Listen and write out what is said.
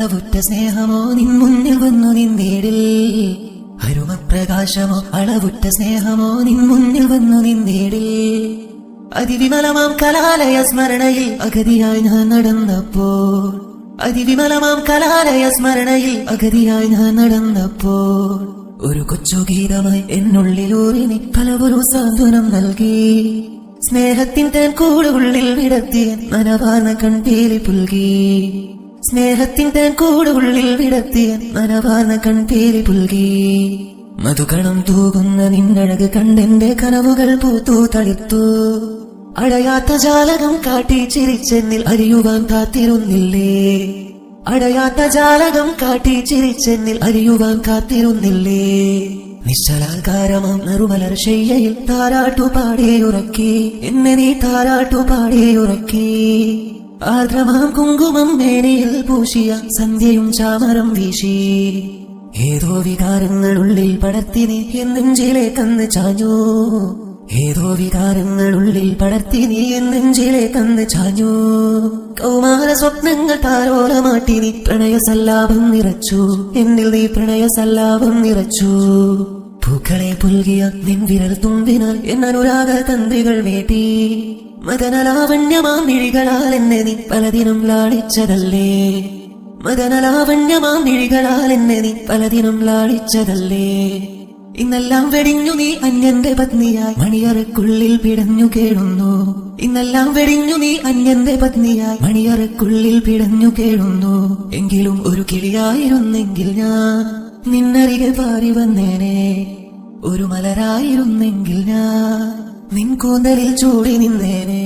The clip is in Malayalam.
അളവുറ്റ സ്നേഹമോ നിൻ മുന്നിൽ വന്നു നിന്നേടിൽ അരുമപ്രകാശമോ അളവുറ്റ സ്നേഹമോ നിൻ മുന്നിൽ വന്നു നിന്നേടിൽ അതിവിമലമാം കലാലയ സ്മരണയിൽ അഗതിയായി ഞാൻ നടന്നപ്പോൾ അതിവിമലമാം കലാലയ സ്മരണയിൽ അഗതിയായി ഞാൻ നടന്നപ്പോൾ ഒരു കൊച്ചു ഗീതമായി എന്നുള്ളിലൂറിനി പലവൊരു സാന്ത്വനം നൽകി സ്നേഹത്തിൻ തേൻ കൂടുള്ളിൽ വിടർത്തിയ നനവാർന്ന കൺപീലി പുൽകി സ്നേഹത്തിൻ തേൻ കൂടുള്ളിൽ വിടർത്തിയ നനവാർന്ന കൺപീലി പുൽകി മധുകണം തൂകുന്ന നിന്നഴക് കണ്ടെന്റെ കനവുകൾ പൂത്തു തളിർത്തു അടയാത്ത ജാലകം കാട്ടി ചിരിച്ചെന്നിൽ അറിയുവാൻ കാത്തിരുന്നില്ലേ അടയാത്ത ജാലകം കാട്ടി ചിരിച്ചെന്നിൽ അറിയുവാൻ കാത്തിരുന്നില്ലേ നിശ്ചലാകാരമാം നറുമലർ ശയ്യയിൽ താരാട്ടു പാടിയുറക്കി എന്നെ നീ താരാട്ടു പാടിയുറക്കി ആർദ്രമാം കുങ്കുമം മേനയിൽ പൂശിയ സന്ധ്യയും ചാമരം വീശി ഏതോ വികാരങ്ങളുള്ളിൽ പടർത്തി നീ എന്നെഞ്ചിലേക്കന്ന് ചാഞ്ഞു ഏതോ വികാരങ്ങളുള്ളിൽ പടർത്തി നീ എന്നെഞ്ചിലേക്കന്ന് ചാഞ്ഞു കൗമാര സ്വപ്നങ്ങൾ താരോലമാട്ടി നീ പ്രണയസല്ലാപം നിറച്ചു എന്നിൽ നീ പ്രണയസല്ലാപം നിറച്ചു പൂക്കളെ പുൽകിയ നിൻ വിരൽ തുമ്പിനാൽ എന്നനുരാഗ തന്ത്രികൾ വേട്ടി മദനലാവണ്യമാം മിഴികളാൽ എന്നെ നീ പലതിനും ലാളിച്ചതല്ലേ മദനലാവണ്യമാം മിഴികളാൽ എന്നെ നീ പലതിനും ലാളിച്ചതല്ലേ ഇന്നെല്ലാം വെടിഞ്ഞു നീ അന്യന്റെ പത്നിയായി മണിയറക്കുള്ളിൽ പിടഞ്ഞു കേഴുന്നു ഇന്നെല്ലാം വെടിഞ്ഞു നീ അന്യന്റെ പത്നിയായി മണിയറക്കുള്ളിൽ പിടഞ്ഞു കേഴുന്നു എങ്കിലും ഒരു കിളിയായിരുന്നെങ്കിൽ ഞാൻ നിന്നരികെ പാറി വന്നേനെ ഒരു മലരായിരുന്നെങ്കിൽ ഞാൻ നിൻ കൂന്തലിൽ ചൂടി നിന്നേനെ.